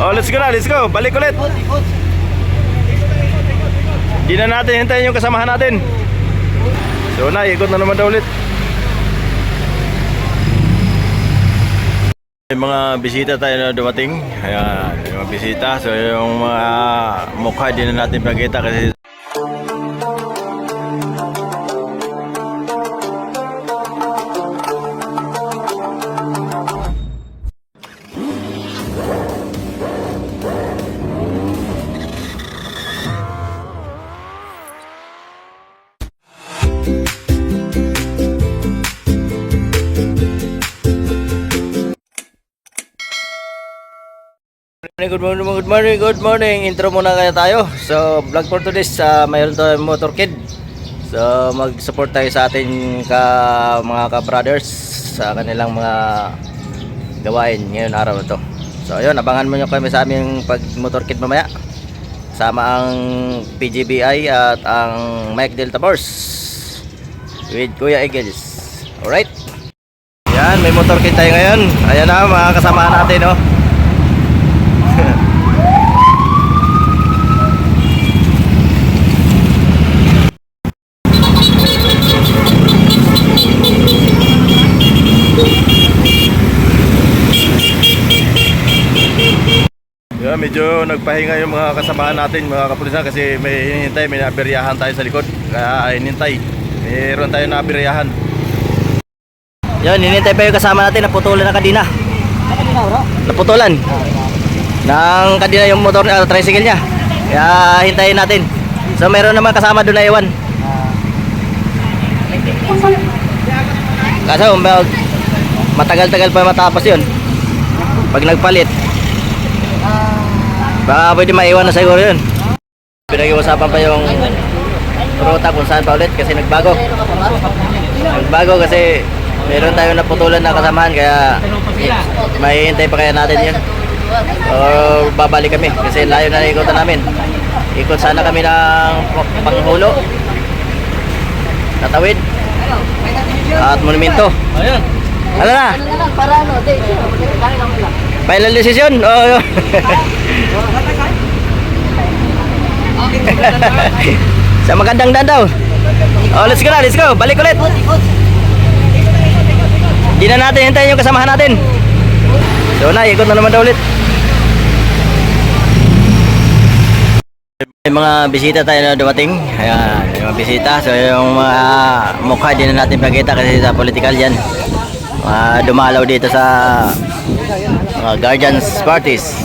Oh, let's go na, let's go. Balik ulit. Di na natin hintayin yung kasamahan natin. So na, ikot na naman daw ulit. May mga bisita tayo na dumating. Ayan, may mga bisita. So yung mga mukha di na natin pakita kasi good morning. Intro muna kaya tayo. So, vlog for today's mayroon tayong motorkid. So, mag-support tayo sa ating mga ka-brothers sa kanilang mga gawain ngayon araw na to. So, ayun, abangan mo nyo kami sa aming pag-motorkid mamaya. Sama ang PGBI at ang Mike Delta Force with Kuya Eagles. Alright. Yan, may motorkid tayo ngayon. Ayan na, mga kasama natin, oh. Yeah, medyo nagpahinga yung mga kasamahan natin, mga kapulisan, kasi may hinihintay, may nabiryahan tayo sa likod. Kaya hinihintay, mayroon tayo nabiryahan. Yan, hinihintay pa yung kasama natin, naputulan na kadina. Naputulan ng kadina yung motor, tricycle niya. Kaya hintayin natin. So meron naman kasama doon na iwan. Kaso matagal-tagal pa matapos yun pag nagpalit. Baka pwede maiwan na siguro yun. Pinag-iusapan pa yung ruta kung saan pa ulit kasi nagbago kasi meron tayong naputulan na kasamahan, kaya mahihintay pa kaya natin yun o babalik kami kasi layo na ikutan namin. Ikot sana kami ng Panghulo, Tatawid at Monumento. Ano na? Final decision? Oo. Sa magandang daan daw. Oh, let's go na, let's go. Balik ulit. Di na natin hintayin yung kasamahan natin. So na, ikot na naman daw ulit. May mga bisita tayo na dumating. Ayan, may mga bisita. So yung mga mukha di na natin pakita kasi sa political yan. Dumalaw dito sa Guardians Parties,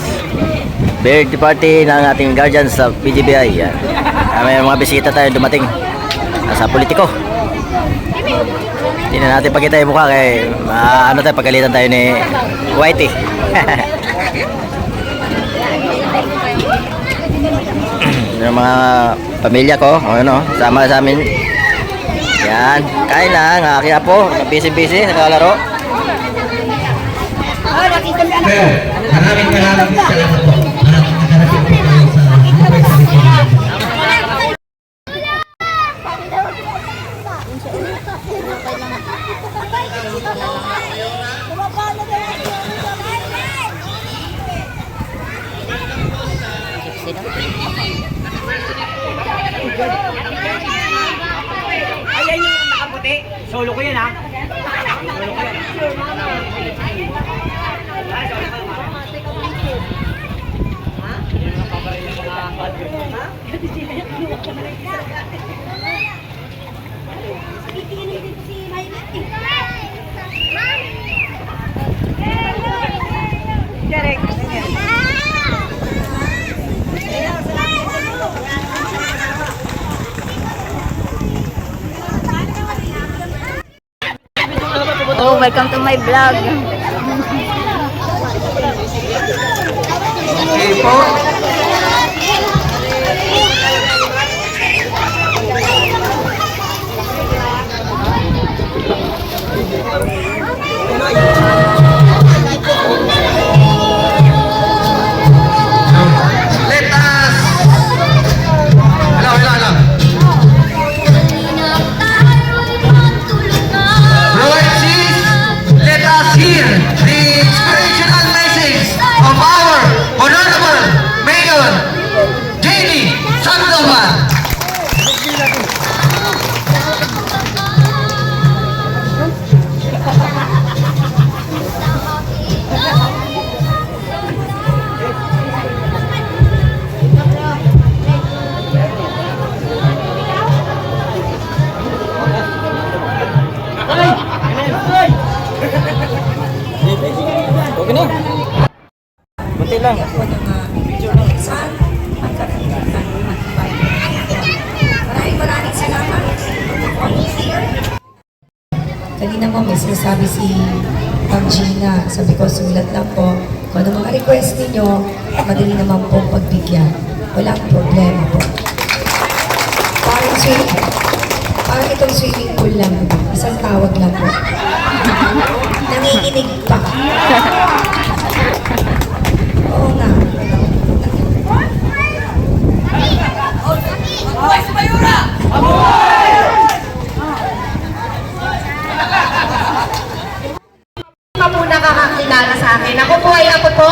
birthday party ng ating Guardians sa PGBI. Yan. May mga bisita tayo dumating sa politiko. Hindi na natin pakita yung mukha kay ano tayo, pagalitan tayo ni Whitey. Yung mga pamilya ko, ano, sama sa amin. Yan, kain lang, aking apo, busy-busy, naglalaro. Maraming salamat po. Ayan yung nakaputi. Solo ko yan, ha? Solo ko yan. Oh, welcome to my vlog. Okay po. Honor Buti lang. Ako ng saan ang karamihan matibay. Maraming salamat. Kanina mo may sinasabi si Ma'am Gina. Sabi ko, sulat lang po. Kung ano mga request ninyo, madali naman pong pagbigyan. Walang problema po. Parang itong swimming pool lang. Isang tawag lang po. Nanginginig pa. Oo nga. Pa po nakakakilala sa akin. Ako po ay ako po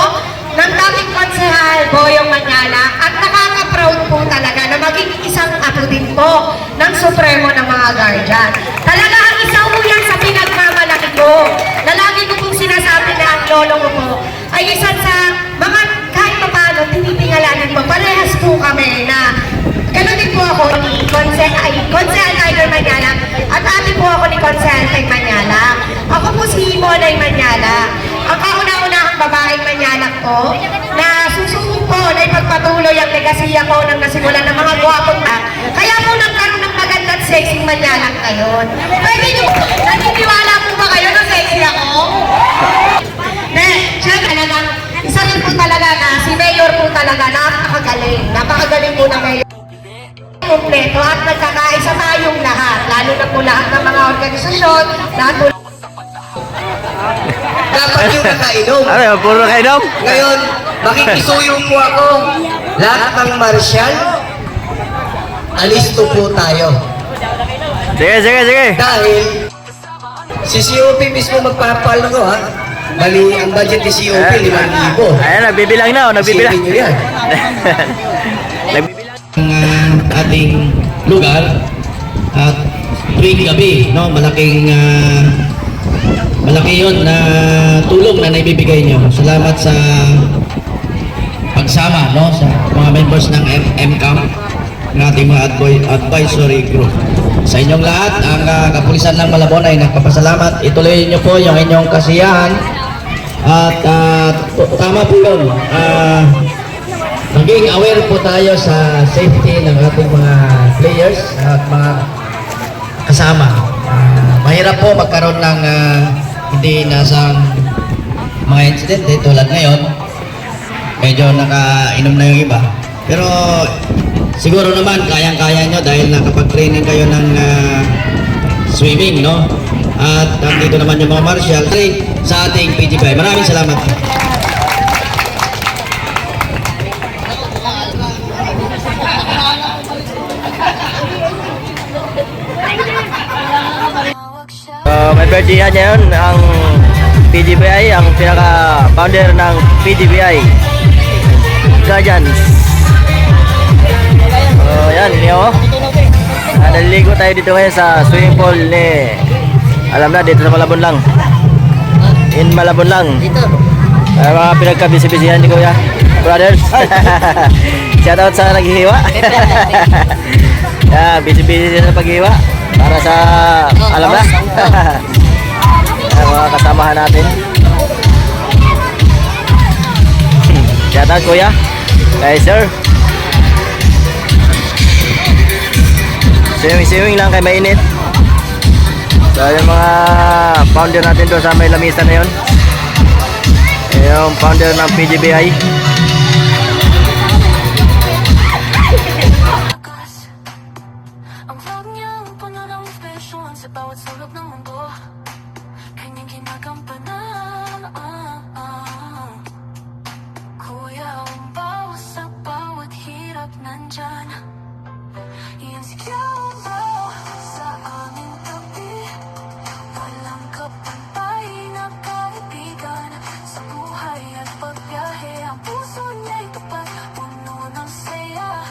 ng dating konsehal Boyong Manyala at nakaka-proud po talaga na maging isang apo din po ng Supremo ng mga Guardian. Talaga ang isa po yan sa pinagmamalaki ko na lagi ko pong sinasabi na ang lolo ko po ay isa sa mga kahit pa paano tinitingalanan po. Parehas po kami na gano'n din po ako ni Konsehal Tiger Manyala at ate po ako ni Konsehal Teng Manyala. Ako po si Monay Manyala, ang kauna-unahang babaeng Manyala ko na susubok po na ipagpatuloy ang legasiya ko nang nasimulan ng mga gwapong na. Kaya po nagkaroon ng maganda at sexy Manyala ngayon. Pwede nyo, naniniwala po ba kayo na sexy ako? Siya talagang, isa rin po talaga na si Mayor po talaga, napakagaling po na Mayor. Kompleto at nagkakaisa tayong lahat, lalo na po lahat ng mga organisasyon, lahat po. Dapat yung nakainom. Ano yun? Puro kainom? Ngayon, makikisuyo po ako. Lahat ng marsyal, alisto po tayo. Sige. Dahil, si COP mismo magpapalo ko ha. Bali, ang budget ni COP, 5,000. Ayan, nagbibilang na. Nagbibilang. Isipin nyo yan. Nagbibilang. Ang ating lugar at tuwing gabi, no, malaki yun na tulong na naibibigay nyo. Salamat sa pagsama, no, sa mga members ng MCAM, ng ating mga advisory group. Sa inyong lahat, ang Kapulisan ng Malabon ay nagpapasalamat. Ituloy nyo po yung inyong kasiyahan at tama po yun. Maging aware po tayo sa safety ng ating mga players at mga kasama. Mahirap po magkaroon ng hindi nasang mga incident tulad ngayon. Medyo nakainom na yung iba. Pero siguro naman kayang-kaya nyo dahil nakapag-training kayo ng swimming, no? At nandito naman yung mga martial train sa ating PGBI. Maraming salamat. May birthday niya yun, ang PGBI, ang pinaka-founder ng PGBI Guardians. Yan, nyo. Naliligo tayo dito ngayon sa swimming pool ni, alam na, dito sa Malabon lang. In Malabon lang. Mga pinagka-busy-busyhan ni Kuya Brothers. Shoutout sa naghihiwa. Busy-busy sa paghihiwa para sa, alam na. Mga kasamahan natin. Shoutout Kuya. Kay Sir. Swimming lang kay mainit. So yung mga founder natin doon sa may lamisa na yun. Yung founder ng PGBI. Ang vlog niya ang panalang inspirasyon sa bawat sulok ng mundo. Kanyang ginagampanan. Kuya, ang bawas sa bawat hirap nandyan. Iyan si Kiyomo sa aming tabi. Walang kapantay na kaibigan sa buhay at pagbiyahe. Ang puso niya'y tapat, puno ng saya.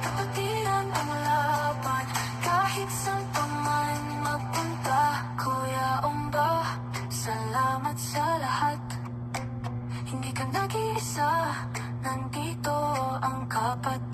Kapatiran ang laban, kahit saan pa man magpunta. Kuya Omba, salamat sa lahat. Hindi ka nag-iisa, nandito ang kapat.